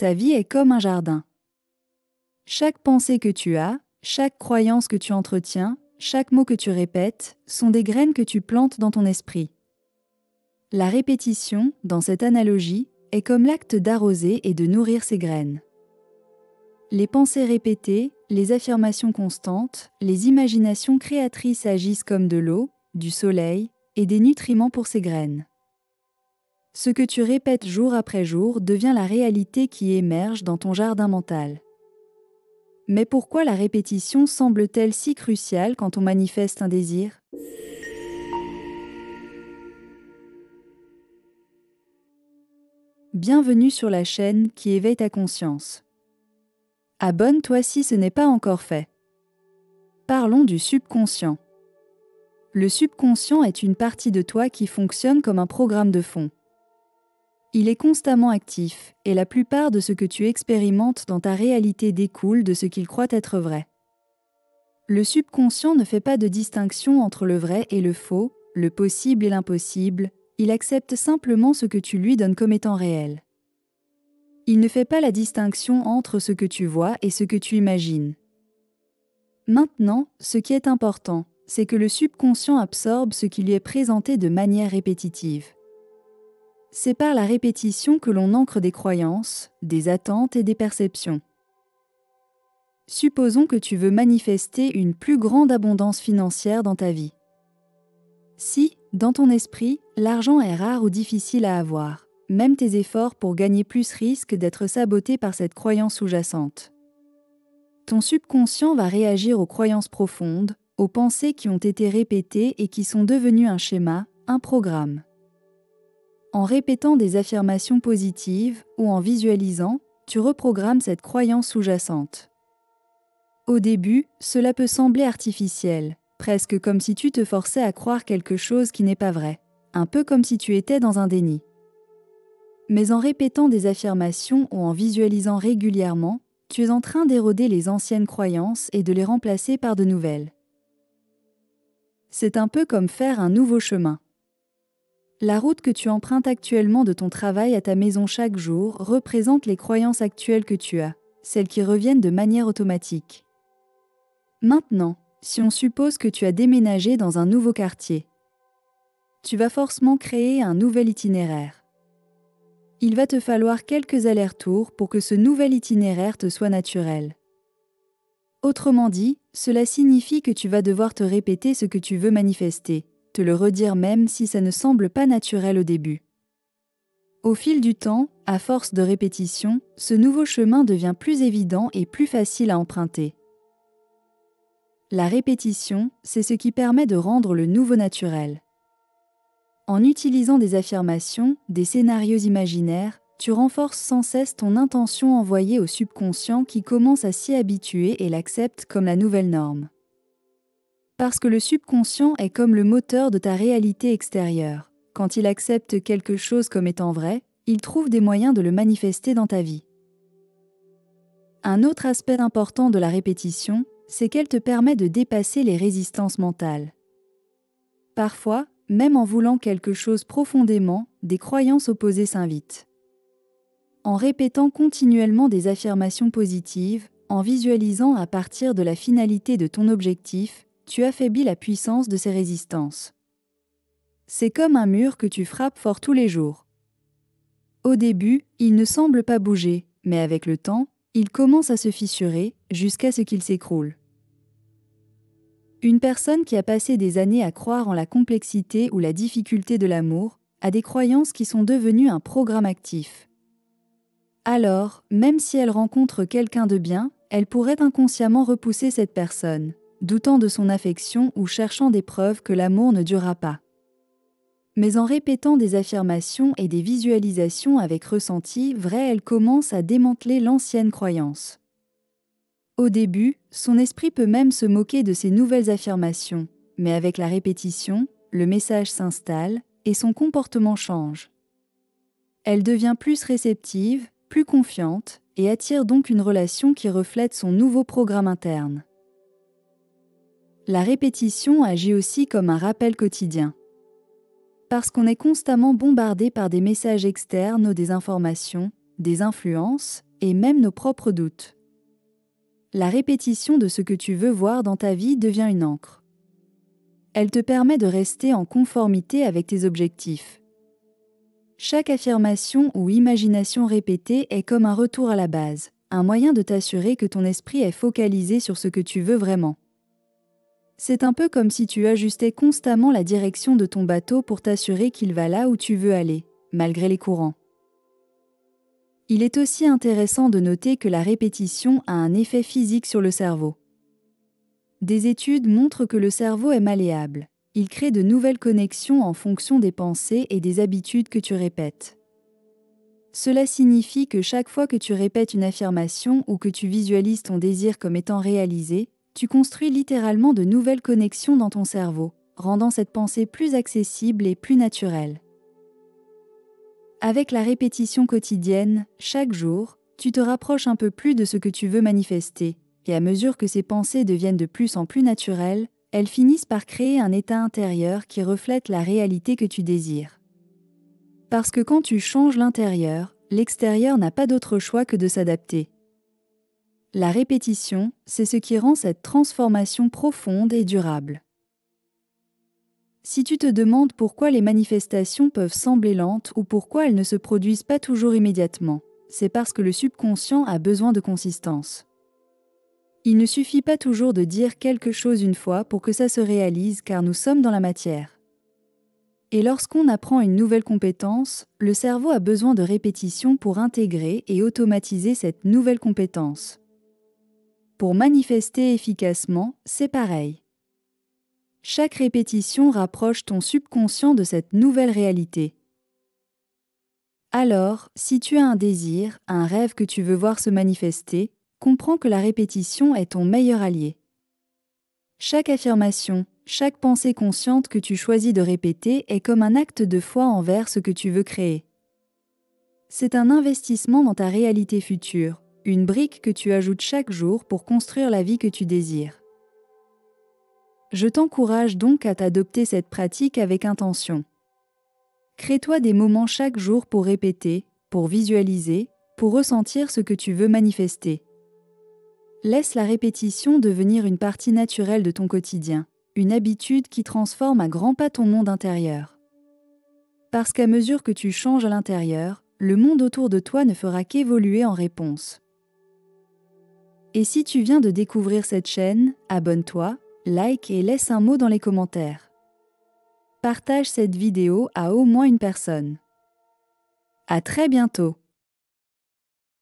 Ta vie est comme un jardin. Chaque pensée que tu as, chaque croyance que tu entretiens, chaque mot que tu répètes, sont des graines que tu plantes dans ton esprit. La répétition, dans cette analogie, est comme l'acte d'arroser et de nourrir ces graines. Les pensées répétées, les affirmations constantes, les imaginations créatrices agissent comme de l'eau, du soleil et des nutriments pour ces graines. Ce que tu répètes jour après jour devient la réalité qui émerge dans ton jardin mental. Mais pourquoi la répétition semble-t-elle si cruciale quand on manifeste un désir ? Bienvenue sur la chaîne qui éveille ta conscience. Abonne-toi si ce n'est pas encore fait. Parlons du subconscient. Le subconscient est une partie de toi qui fonctionne comme un programme de fond. Il est constamment actif et la plupart de ce que tu expérimentes dans ta réalité découle de ce qu'il croit être vrai. Le subconscient ne fait pas de distinction entre le vrai et le faux, le possible et l'impossible, il accepte simplement ce que tu lui donnes comme étant réel. Il ne fait pas la distinction entre ce que tu vois et ce que tu imagines. Maintenant, ce qui est important, c'est que le subconscient absorbe ce qui lui est présenté de manière répétitive. C'est par la répétition que l'on ancre des croyances, des attentes et des perceptions. Supposons que tu veux manifester une plus grande abondance financière dans ta vie. Si, dans ton esprit, l'argent est rare ou difficile à avoir, même tes efforts pour gagner plus risquent d'être sabotés par cette croyance sous-jacente. Ton subconscient va réagir aux croyances profondes, aux pensées qui ont été répétées et qui sont devenues un schéma, un programme. En répétant des affirmations positives ou en visualisant, tu reprogrammes cette croyance sous-jacente. Au début, cela peut sembler artificiel, presque comme si tu te forçais à croire quelque chose qui n'est pas vrai, un peu comme si tu étais dans un déni. Mais en répétant des affirmations ou en visualisant régulièrement, tu es en train d'éroder les anciennes croyances et de les remplacer par de nouvelles. C'est un peu comme faire un nouveau chemin. La route que tu empruntes actuellement de ton travail à ta maison chaque jour représente les croyances actuelles que tu as, celles qui reviennent de manière automatique. Maintenant, si on suppose que tu as déménagé dans un nouveau quartier, tu vas forcément créer un nouvel itinéraire. Il va te falloir quelques allers-retours pour que ce nouvel itinéraire te soit naturel. Autrement dit, cela signifie que tu vas devoir te répéter ce que tu veux manifester, te le redire même si ça ne semble pas naturel au début. Au fil du temps, à force de répétition, ce nouveau chemin devient plus évident et plus facile à emprunter. La répétition, c'est ce qui permet de rendre le nouveau naturel. En utilisant des affirmations, des scénarios imaginaires, tu renforces sans cesse ton intention envoyée au subconscient qui commence à s'y habituer et l'accepte comme la nouvelle norme. Parce que le subconscient est comme le moteur de ta réalité extérieure. Quand il accepte quelque chose comme étant vrai, il trouve des moyens de le manifester dans ta vie. Un autre aspect important de la répétition, c'est qu'elle te permet de dépasser les résistances mentales. Parfois, même en voulant quelque chose profondément, des croyances opposées s'invitent. En répétant continuellement des affirmations positives, en visualisant à partir de la finalité de ton objectif, tu affaiblis la puissance de ces résistances. C'est comme un mur que tu frappes fort tous les jours. Au début, il ne semble pas bouger, mais avec le temps, il commence à se fissurer jusqu'à ce qu'il s'écroule. Une personne qui a passé des années à croire en la complexité ou la difficulté de l'amour a des croyances qui sont devenues un programme actif. Alors, même si elle rencontre quelqu'un de bien, elle pourrait inconsciemment repousser cette personne, doutant de son affection ou cherchant des preuves que l'amour ne durera pas. Mais en répétant des affirmations et des visualisations avec ressenti vrai, elle commence à démanteler l'ancienne croyance. Au début, son esprit peut même se moquer de ces nouvelles affirmations, mais avec la répétition, le message s'installe et son comportement change. Elle devient plus réceptive, plus confiante et attire donc une relation qui reflète son nouveau programme interne. La répétition agit aussi comme un rappel quotidien. Parce qu'on est constamment bombardé par des messages externes ou des informations, des influences et même nos propres doutes. La répétition de ce que tu veux voir dans ta vie devient une ancre. Elle te permet de rester en conformité avec tes objectifs. Chaque affirmation ou imagination répétée est comme un retour à la base, un moyen de t'assurer que ton esprit est focalisé sur ce que tu veux vraiment. C'est un peu comme si tu ajustais constamment la direction de ton bateau pour t'assurer qu'il va là où tu veux aller, malgré les courants. Il est aussi intéressant de noter que la répétition a un effet physique sur le cerveau. Des études montrent que le cerveau est malléable. Il crée de nouvelles connexions en fonction des pensées et des habitudes que tu répètes. Cela signifie que chaque fois que tu répètes une affirmation ou que tu visualises ton désir comme étant réalisé, tu construis littéralement de nouvelles connexions dans ton cerveau, rendant cette pensée plus accessible et plus naturelle. Avec la répétition quotidienne, chaque jour, tu te rapproches un peu plus de ce que tu veux manifester, et à mesure que ces pensées deviennent de plus en plus naturelles, elles finissent par créer un état intérieur qui reflète la réalité que tu désires. Parce que quand tu changes l'intérieur, l'extérieur n'a pas d'autre choix que de s'adapter. La répétition, c'est ce qui rend cette transformation profonde et durable. Si tu te demandes pourquoi les manifestations peuvent sembler lentes ou pourquoi elles ne se produisent pas toujours immédiatement, c'est parce que le subconscient a besoin de consistance. Il ne suffit pas toujours de dire quelque chose une fois pour que ça se réalise, car nous sommes dans la matière. Et lorsqu'on apprend une nouvelle compétence, le cerveau a besoin de répétition pour intégrer et automatiser cette nouvelle compétence. Pour manifester efficacement, c'est pareil. Chaque répétition rapproche ton subconscient de cette nouvelle réalité. Alors, si tu as un désir, un rêve que tu veux voir se manifester, comprends que la répétition est ton meilleur allié. Chaque affirmation, chaque pensée consciente que tu choisis de répéter est comme un acte de foi envers ce que tu veux créer. C'est un investissement dans ta réalité future, une brique que tu ajoutes chaque jour pour construire la vie que tu désires. Je t'encourage donc à t'adopter cette pratique avec intention. Crée-toi des moments chaque jour pour répéter, pour visualiser, pour ressentir ce que tu veux manifester. Laisse la répétition devenir une partie naturelle de ton quotidien, une habitude qui transforme à grands pas ton monde intérieur. Parce qu'à mesure que tu changes à l'intérieur, le monde autour de toi ne fera qu'évoluer en réponse. Et si tu viens de découvrir cette chaîne, abonne-toi, like et laisse un mot dans les commentaires. Partage cette vidéo à au moins une personne. À très bientôt!